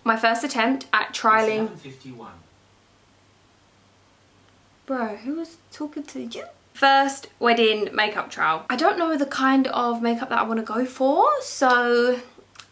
my first attempt at trialing. 11:51. Bro, who was talking to you? First wedding makeup trial. I don't know the kind of makeup that I want to go for, so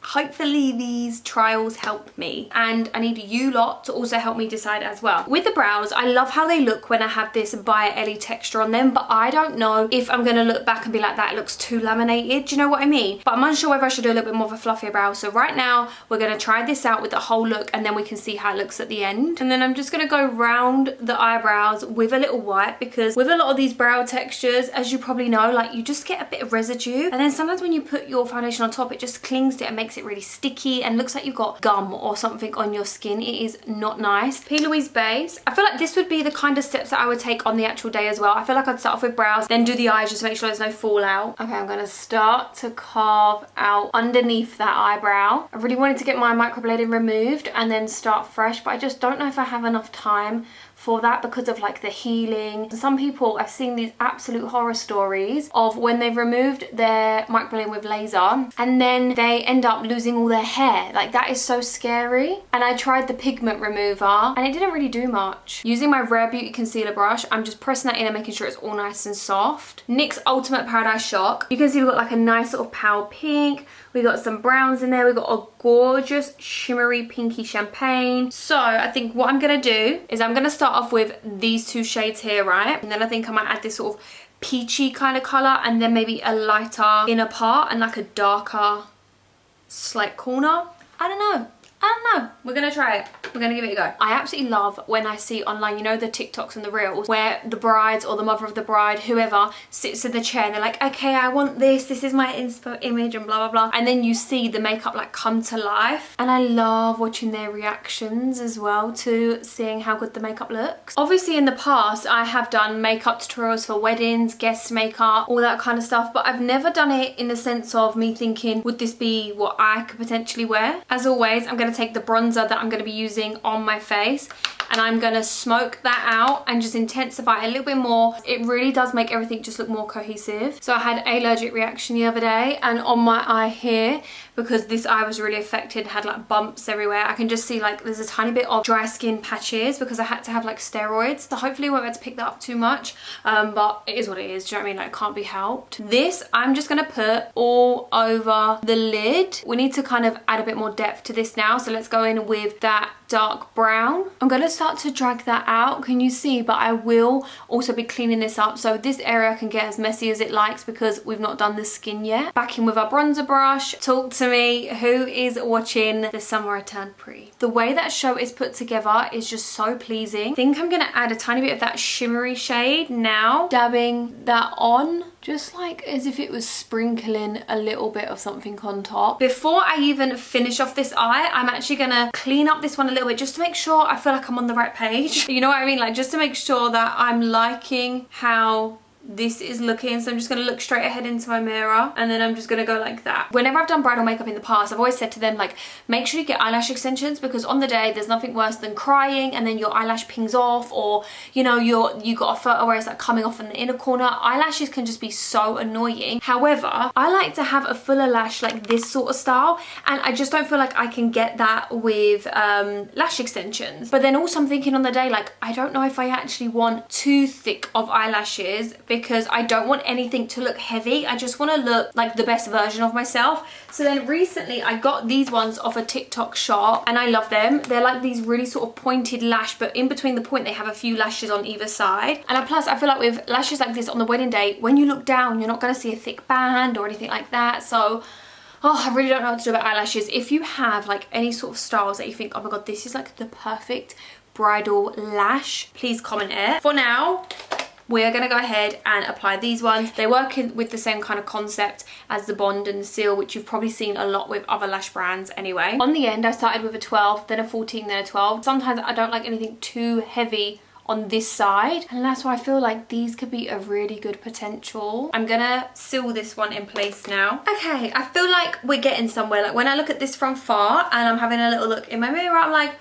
hopefully these trials help me, and I need you lot to also help me decide as well. With the brows, I love how they look when I have this ByEllie texture on them, but I don't know if I'm gonna look back and be like, that looks too laminated, do you know what I mean? But I'm unsure whether I should do a little bit more of a fluffier brow. So right now we're gonna try this out with the whole look, and then we can see how it looks at the end. And then I'm just gonna go round the eyebrows with a little wipe, because with a lot of these brow textures, as you probably know, like you just get a bit of residue, and then sometimes when you put your foundation on top, it just clings to it and makes it really sticky and looks like you've got gum or something on your skin. It is not nice. Plouise base. I feel like this would be the kind of steps that I would take on the actual day as well. I feel like I'd start off with brows, then do the eyes just to make sure there's no fallout. Okay, I'm gonna start to carve out underneath that eyebrow. I really wanted to get my microblading removed and then start fresh, but I just don't know if I have enough time for that because of like the healing. Some people, I've seen these absolute horror stories of when they've removed their microblading with laser and then they end up losing all their hair. Like that is so scary. And I tried the pigment remover and it didn't really do much. Using my Rare Beauty concealer brush, I'm just pressing that in and making sure it's all nice and soft. NYX Ultimate Paradise Shock. You can see we've got like a nice sort of pale pink. We got some browns in there. We got a gorgeous shimmery pinky champagne. So I think what I'm gonna do is I'm gonna start off with these two shades here, right? And then I think I might add this sort of peachy kind of color, and then maybe a lighter inner part and like a darker slight corner. I don't know. We're gonna try it. We're gonna give it a go. I absolutely love when I see online, you know, the TikToks and the reels where the brides or the mother of the bride, whoever, sits in the chair and they're like, okay, I want this is my inspo image and blah blah blah, and then you see the makeup like come to life. And I love watching their reactions as well to seeing how good the makeup looks. Obviously in the past I have done makeup tutorials for weddings, guest makeup, all that kind of stuff, but I've never done it in the sense of me thinking, would this be what I could potentially wear? As always, I'm going to take the bronzer that I'm going to be using on my face and I'm going to smoke that out and just intensify it a little bit more. It really does make everything just look more cohesive. So I had an allergic reaction the other day, and on my eye here, because this eye was really affected, had like bumps everywhere, I can just see like there's a tiny bit of dry skin patches because I had to have like steroids. So hopefully I won't be able to pick that up too much, but it is what it is, do you know what I mean? Like, it can't be helped. This I'm just going to put all over the lid. We need to kind of add a bit more depth to this now, so let's go in with that dark brown. I'm going to start to drag that out, can you see? But I will also be cleaning this up so this area can get as messy as it likes because we've not done the skin yet. Back in with our bronzer brush. Talk to me, who is watching the Summer I Turned Pretty? The way that show is put together is just so pleasing. I think I'm going to add a tiny bit of that shimmery shade now, dabbing that on, just like as if it was sprinkling a little bit of something on top. Before I even finish off this eye, I'm actually gonna clean up this one a little bit just to make sure I feel like I'm on the right page. You know what I mean? Like, just to make sure that I'm liking how this is looking. So I'm just going to look straight ahead into my mirror and then I'm just going to go like that. Whenever I've done bridal makeup in the past, I've always said to them, like, make sure you get eyelash extensions, because on the day there's nothing worse than crying and then your eyelash pings off, or you know, you got a photo where it's like coming off in the inner corner. Eyelashes can just be so annoying. However, I like to have a fuller lash like this sort of style, and I just don't feel like I can get that with lash extensions. But then also I'm thinking on the day, like, I don't know if I actually want too thick of eyelashes, because I don't want anything to look heavy. I just want to look like the best version of myself. So then recently I got these ones off a TikTok shop and I love them. They're like these really sort of pointed lash, but in between the point they have a few lashes on either side. And plus I feel like with lashes like this on the wedding day, when you look down you're not going to see a thick band or anything like that. So oh, I really don't know what to do about eyelashes. If you have like any sort of styles that you think, oh my god, this is like the perfect bridal lash, please comment it. For now, we're going to go ahead and apply these ones. They work with the same kind of concept as the Bond and the Seal, which you've probably seen a lot with other lash brands anyway. On the end, I started with a 12, then a 14, then a 12. Sometimes I don't like anything too heavy on this side, and that's why I feel like these could be a really good potential. I'm gonna seal this one in place now. Okay, I feel like we're getting somewhere. Like, when I look at this from far and I'm having a little look in my mirror, I'm like,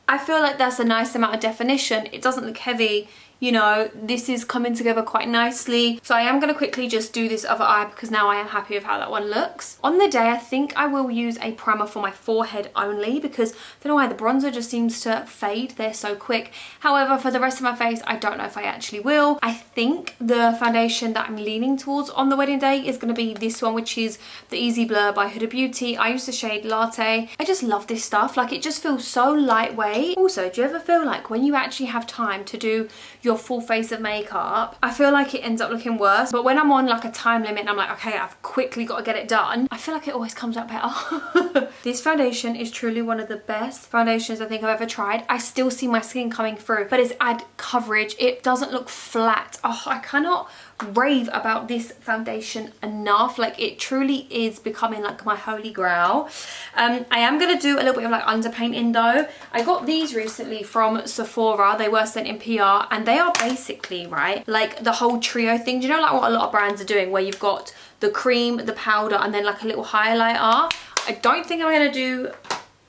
I feel like that's a nice amount of definition. It doesn't look heavy. you know, this is coming together quite nicely. So I am going to quickly just do this other eye because now I am happy with how that one looks. On the day, I think I will use a primer for my forehead only because I don't know why the bronzer just seems to fade there so quick. However, for the rest of my face, I don't know if I actually will. I think the foundation that I'm leaning towards on the wedding day is going to be this one, which is the Easy Blur by Huda Beauty. I use the shade Latte. I just love this stuff. Like, it just feels so lightweight. Also, do you ever feel like when you actually have time to do your full face of makeup, I feel like it ends up looking worse, but when I'm on like a time limit and I'm like, okay, I've quickly got to get it done, I feel like it always comes out better. This foundation is truly one of the best foundations I think I've ever tried. I still see my skin coming through, but it's add coverage. It doesn't look flat. Oh, I cannot rave about this foundation enough. Like, it truly is becoming like my holy grail. I am going to do a little bit of like underpainting though. I got these recently from Sephora. They were sent in PR and they are basically, right, like the whole trio thing. Do you know like what a lot of brands are doing where you've got the cream, the powder, and then like a little highlighter? I don't think I'm going to do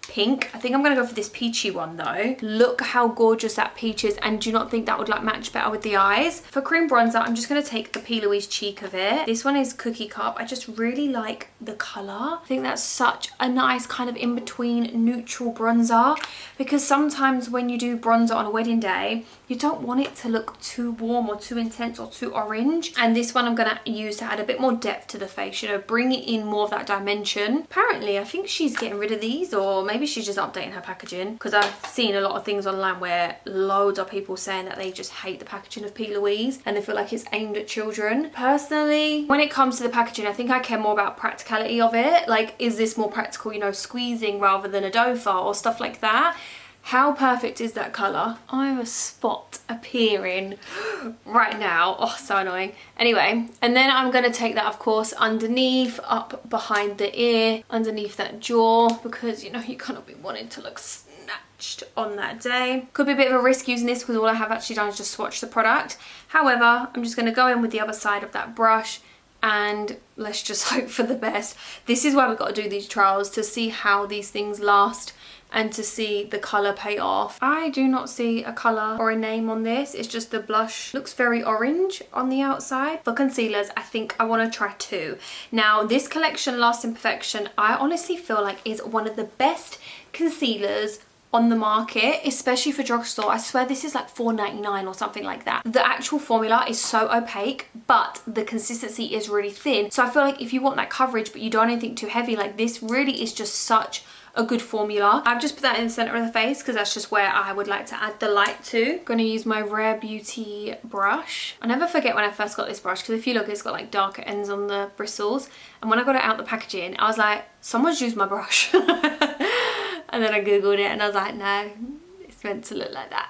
pink. I think I'm gonna go for this peachy one though. Look how gorgeous that peach is, and do you not think that would like match better with the eyes? For cream bronzer, I'm just gonna take the Plouise Cheek of it. This one is Cookie Cup. I just really like the color. I think that's such a nice kind of in-between neutral bronzer, because sometimes when you do bronzer on a wedding day, you don't want it to look too warm or too intense or too orange. And this one I'm gonna use to add a bit more depth to the face, you know, bring it in more of that dimension. Apparently, I think she's getting rid of these, or maybe she's just updating her packaging, because I've seen a lot of things online where loads of people saying that they just hate the packaging of P. Louise and they feel like it's aimed at children. Personally, when it comes to the packaging, I think I care more about practicality of it. Like, is this more practical, you know, squeezing rather than a doe file or stuff like that? How perfect is that colour? I have a spot appearing right now. Oh, so annoying. Anyway, and then I'm going to take that, of course, underneath, up behind the ear, underneath that jaw, because, you know, you cannot be wanting to look snatched on that day. Could be a bit of a risk using this because all I have actually done is just swatch the product. However, I'm just going to go in with the other side of that brush and let's just hope for the best. This is why we've got to do these trials, to see how these things last and to see the colour pay off. I do not see a colour or a name on this. It's just the blush looks very orange on the outside. For concealers, I think I want to try two. Now, this collection, Lasting Perfection, I honestly feel like is one of the best concealers on the market, especially for drugstore. I swear this is like $4.99 or something like that. The actual formula is so opaque, but the consistency is really thin. So I feel like if you want that coverage, but you don't want anything too heavy, like this really is just such a good formula. I've just put that in the center of the face because that's just where I would like to add the light to. I'm gonna use my Rare Beauty brush. I never forget when I first got this brush, because if you look, it's got like darker ends on the bristles. And when I got it out the packaging, I was like, someone's used my brush. And then I googled it and I was like, no, it's meant to look like that.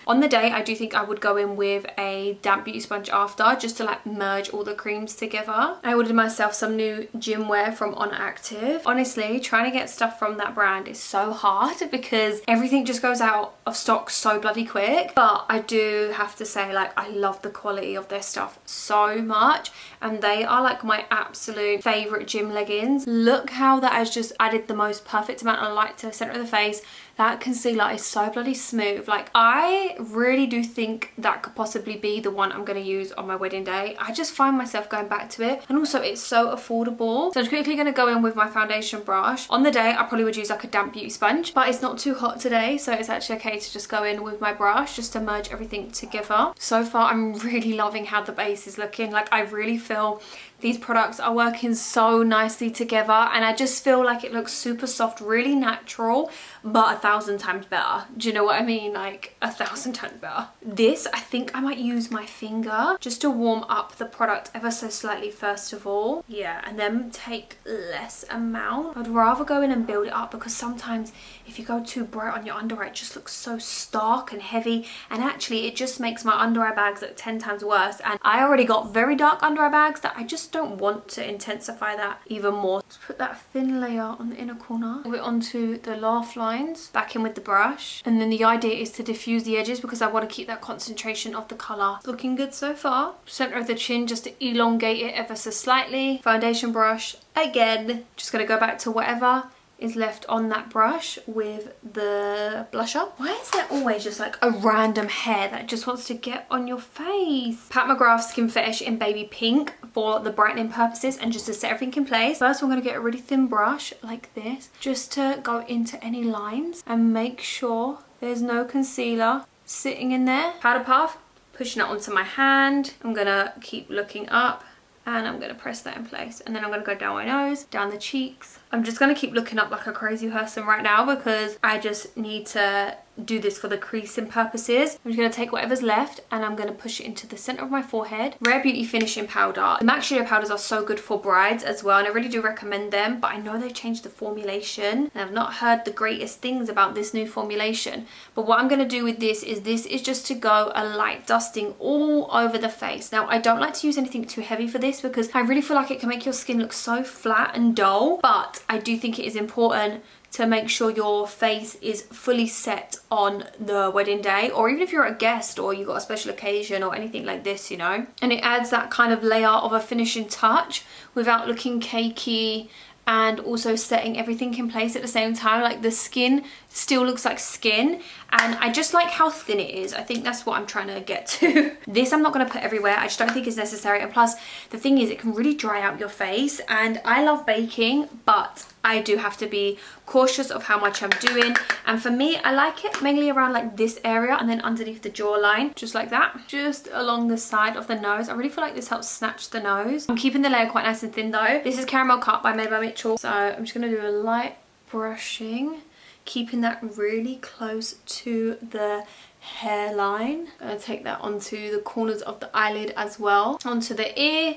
On the day, I do think I would go in with a damp beauty sponge after, just to like merge all the creams together. I ordered myself some new gym wear from On Active. Honestly, trying to get stuff from that brand is so hard because everything just goes out of stock so bloody quick. But I do have to say, like, I love the quality of their stuff so much, and they are like my absolute favorite gym leggings. Look how that has just added the most perfect amount of light to the center of the face. That concealer is so bloody smooth. Like, I really do think that could possibly be the one I'm going to use on my wedding day. I just find myself going back to it, and also it's so affordable. So I'm quickly going to go in with my foundation brush. On the day, I probably would use like a damp beauty sponge, but it's not too hot today, so it's actually okay to just go in with my brush just to merge everything together. So far, I'm really loving how the base is looking. Like, I really feel these products are working so nicely together, and I just feel like it looks super soft, really natural, but 1,000 times better. Do you know what I mean? Like 1,000 times better. This, I think I might use my finger just to warm up the product ever so slightly first of all. Yeah, and then take less amount. I'd rather go in and build it up, because sometimes if you go too bright on your under eye, it just looks so stark and heavy, and actually it just makes my under eye bags look 10 times worse. And I already got very dark under eye bags that I just don't want to intensify that even more. Let's put that thin layer on the inner corner. Put it onto the laugh lines, back in with the brush, and then the idea is to diffuse the edges because I want to keep that concentration of the colour. Looking good so far. Centre of the chin, just to elongate it ever so slightly. Foundation brush again. Just going to go back to whatever is left on that brush with the blusher. Why is there always just like a random hair that just wants to get on your face? Pat McGrath Skin Fetish in baby pink for the brightening purposes and just to set everything in place. First, I'm going to get a really thin brush like this just to go into any lines and make sure there's no concealer sitting in there. Powder puff, pushing it onto my hand. I'm going to keep looking up and I'm going to press that in place, and then I'm going to go down my nose, down the cheeks. I'm just going to keep looking up like a crazy person right now because I just need to do this for the creasing purposes. I'm just going to take whatever's left and I'm going to push it into the center of my forehead. Rare Beauty finishing powder. The MAC Studio powders are so good for brides as well, and I really do recommend them, but I know they've changed the formulation and I've not heard the greatest things about this new formulation. But what I'm going to do with this is just to go a light dusting all over the face. Now, I don't like to use anything too heavy for this because I really feel like it can make your skin look so flat and dull, but I do think it is important to make sure your face is fully set on the wedding day, or even if you're a guest or you've got a special occasion or anything like this, you know. And it adds that kind of layer of a finishing touch without looking cakey, and also setting everything in place at the same time. Like the skin still looks like skin, and I just like how thin it is. I think that's what I'm trying to get to. This I'm not going to put everywhere. I just don't think it's necessary, and plus the thing is it can really dry out your face, and I love baking, but I do have to be cautious of how much I'm doing. And for me, I like it mainly around like this area and then underneath the jawline, just like that, just along the side of the nose. I really feel like this helps snatch the nose. I'm keeping the layer quite nice and thin though. This is Caramel Cut by MadeByMitchell, so I'm just going to do a light brushing, keeping that really close to the hairline. I'm going to take that onto the corners of the eyelid as well, onto the ear,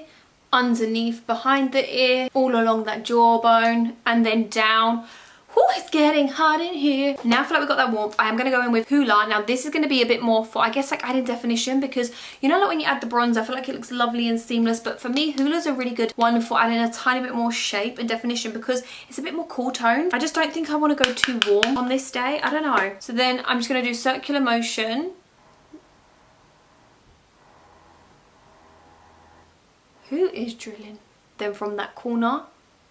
underneath behind the ear, all along that jawbone, and then down. Oh, it's getting hot in here. Now I feel like we've got that warmth, I am going to go in with Hoola. Now this is going to be a bit more for, I guess, like adding definition, because you know, like when you add the bronzer, I feel like it looks lovely and seamless, but for me Hoola's a really good one for adding a tiny bit more shape and definition because it's a bit more cool tone. I just don't think I want to go too warm on this day, I don't know. So then I'm just going to do circular motion. Who is drilling? Then from that corner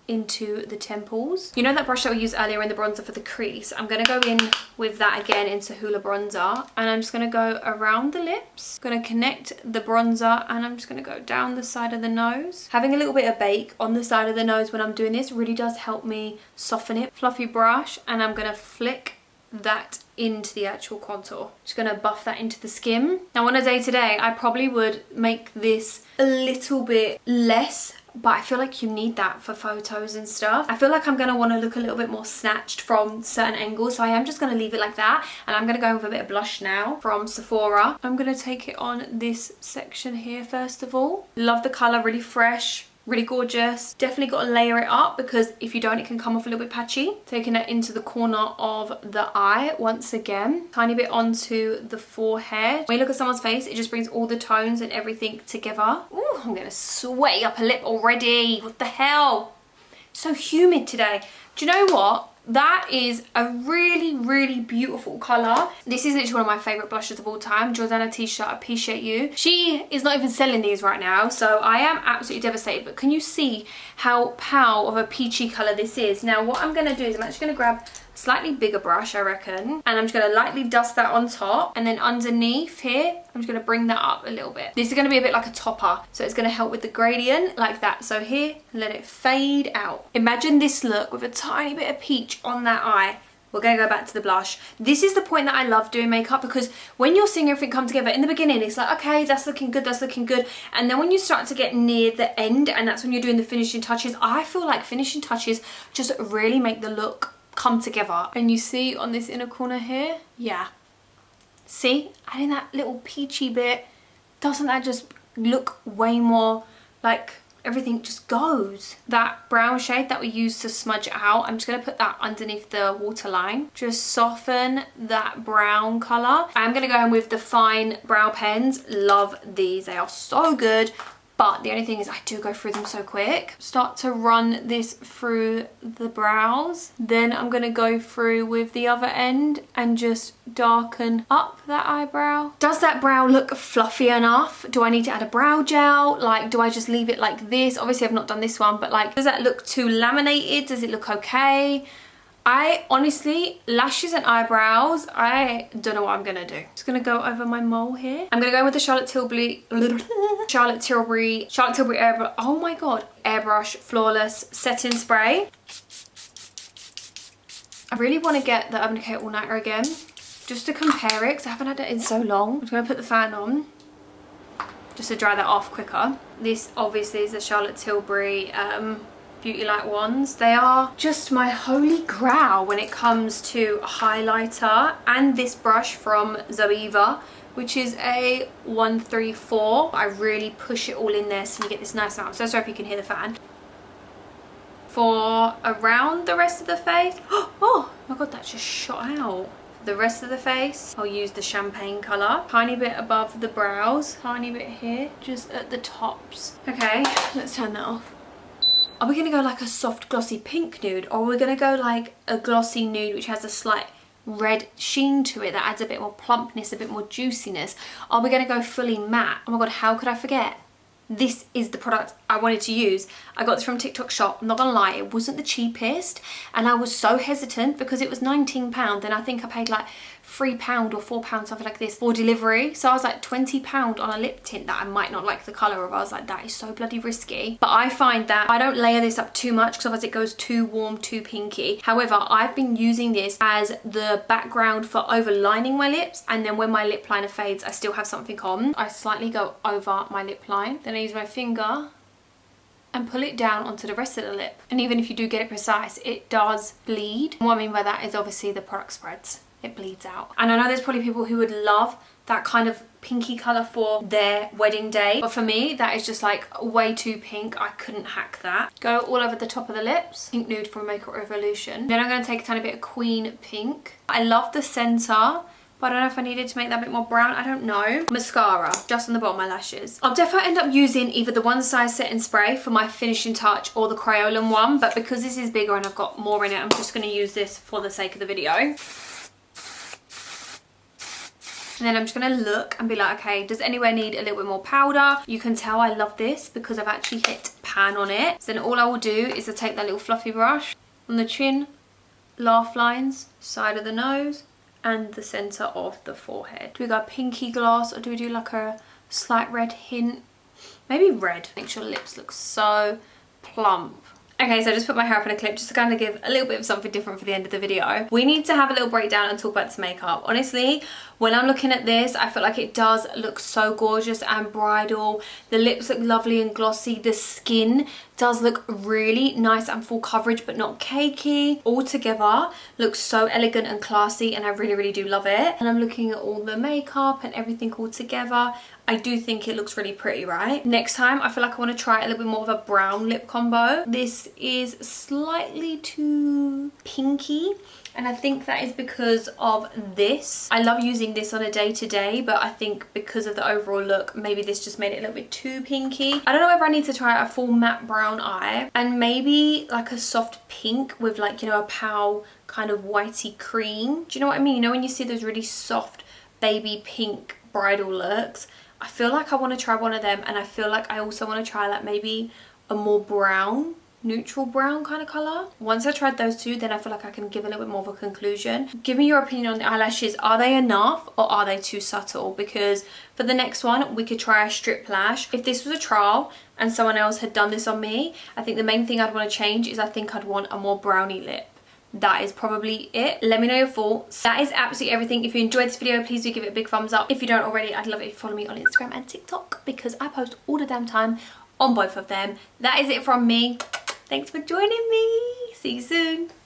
into the temples. You know that brush that we used earlier in the bronzer for the crease? I'm going to go in with that again into Hoola bronzer, and I'm just going to go around the lips. I'm going to connect the bronzer, and I'm just going to go down the side of the nose. Having a little bit of bake on the side of the nose when I'm doing this really does help me soften it. Fluffy brush, and I'm going to flick that into the actual contour. Just gonna buff that into the skin. Now on a day to day, I probably would make this a little bit less, but I feel like you need that for photos and stuff. I feel like I'm gonna want to look a little bit more snatched from certain angles, so I am just gonna leave it like that, and I'm gonna go with a bit of blush now from Sephora. I'm gonna take it on this section here first of all. Love the color, really fresh, really gorgeous. Definitely got to layer it up because if you don't, it can come off a little bit patchy. Taking that into the corner of the eye once again. Tiny bit onto the forehead. When you look at someone's face, it just brings all the tones and everything together. Ooh, I'm gonna sweaty up a lip already. What the hell? It's so humid today. Do you know what? That is a really, really beautiful colour. This is literally one of my favourite blushes of all time. Jordana Ticia, Appreciate You. She is not even selling these right now, so I am absolutely devastated. But can you see how pale of a peachy colour this is? Now what I'm going to do is I'm actually going to grab a slightly bigger brush, I reckon. And I'm just going to lightly dust that on top. And then underneath here, I'm just going to bring that up a little bit. This is going to be a bit like a topper. So it's going to help with the gradient like that. So here, let it fade out. Imagine this look with a tiny bit of peach on that eye. We're going to go back to the blush. This is the point that I love doing makeup, because when you're seeing everything come together in the beginning, it's like, okay, that's looking good, that's looking good. And then when you start to get near the end, and that's when you're doing the finishing touches, I feel like finishing touches just really make the look come together. And you see on this inner corner here, yeah. See, adding that little peachy bit, doesn't that just look way more like everything just goes? That brown shade that we used to smudge out, I'm just going to put that underneath the waterline. Just soften that brown colour. I'm going to go in with the Fyne brow pens. Love these. They are so good. But the only thing is I do go through them so quick. Start to run this through the brows. Then I'm going to go through with the other end and just darken up that eyebrow. Does that brow look fluffy enough? Do I need to add a brow gel? Like, do I just leave it like this? Obviously I've not done this one, but like, does that look too laminated? Does it look okay? I honestly, lashes and eyebrows, I don't know what I'm gonna do. Just gonna go over my mole here. I'm gonna go with the Charlotte Tilbury airbrush. Oh my god, airbrush flawless setting spray. I really want to get the Urban Decay All Nighter again, just to compare it, because I haven't had it in so long. I'm just gonna put the fan on, just to dry that off quicker. This obviously is the Charlotte Tilbury Beauty Light ones. They are just my holy grail when it comes to highlighter. And this brush from Zoeva, which is a 134. I really push it all in there so you get this nice amount. I'm so sorry if you can hear the fan. For around the rest of the face, oh my god, that just shot out. The rest of the face, I'll use the champagne colour. Tiny bit above the brows, tiny bit here, just at the tops. Okay, let's turn that off. Are we going to go like a soft glossy pink nude, or are we going to go like a glossy nude which has a slight red sheen to it that adds a bit more plumpness, a bit more juiciness? Are we going to go fully matte? Oh my god, how could I forget? This is the product I wanted to use. I got this from TikTok shop. I'm not gonna lie, it wasn't the cheapest, and I was so hesitant because it was £19 and I think I paid like £3 or £4, something like this, for delivery. So I was like £20 on a lip tint that I might not like the colour of. I was like, that is so bloody risky. But I find that I don't layer this up too much because otherwise it goes too warm, too pinky. However, I've been using this as the background for overlining my lips, and then when my lip liner fades, I still have something on. I slightly go over my lip line, then I use my finger and pull it down onto the rest of the lip. And even if you do get it precise, it does bleed. What I mean by that is obviously the product spreads. It bleeds out. And I know there's probably people who would love that kind of pinky colour for their wedding day, but for me that is just like way too pink. I couldn't hack that. Go all over the top of the lips. Pink nude from Makeup Revolution. Then I'm going to take a tiny bit of Queen Pink. I love the centre, but I don't know if I needed to make that a bit more brown. I don't know. Mascara, just on the bottom of my lashes. I'll definitely end up using either the One Size Setting Spray for my finishing touch or the Crayolan one, but because this is bigger and I've got more in it, I'm just going to use this for the sake of the video. And then I'm just going to look and be like, okay, does anywhere need a little bit more powder? You can tell I love this because I've actually hit pan on it. So then all I will do is I'll take that little fluffy brush on the chin, laugh lines, side of the nose, and the centre of the forehead. Do we go pinky gloss, or do we do like a slight red hint? Maybe red. Makes your lips look so plump. Okay, so I just put my hair up in a clip just to kind of give a little bit of something different for the end of the video. We need to have a little breakdown and talk about this makeup. Honestly, when I'm looking at this, I feel like it does look so gorgeous and bridal. The lips look lovely and glossy. The skin does look really nice and full coverage, but not cakey. All together looks so elegant and classy, and I really, really do love it. And I'm looking at all the makeup and everything all together. I do think it looks really pretty, right? Next time, I feel like I want to try a little bit more of a brown lip combo. This is slightly too pinky, and I think that is because of this. I love using this on a day-to-day, but I think because of the overall look, maybe this just made it a little bit too pinky. I don't know whether I need to try a full matte brown eye and maybe like a soft pink with like, you know, a pale kind of whitey cream. Do you know what I mean? You know when you see those really soft baby pink bridal looks? I feel like I want to try one of them, and I feel like I also want to try like maybe a more brown, neutral brown kind of colour. Once I tried those two, then I feel like I can give a little bit more of a conclusion. Give me your opinion on the eyelashes. Are they enough or are they too subtle? Because for the next one, we could try a strip lash. If this was a trial and someone else had done this on me, I think the main thing I'd want to change is I think I'd want a more browny lip. That is probably it. Let me know your thoughts. That is absolutely everything. If you enjoyed this video, please do give it a big thumbs up. If you don't already, I'd love it if you follow me on Instagram and TikTok because I post all the damn time on both of them. That is it from me. Thanks for joining me. See you soon.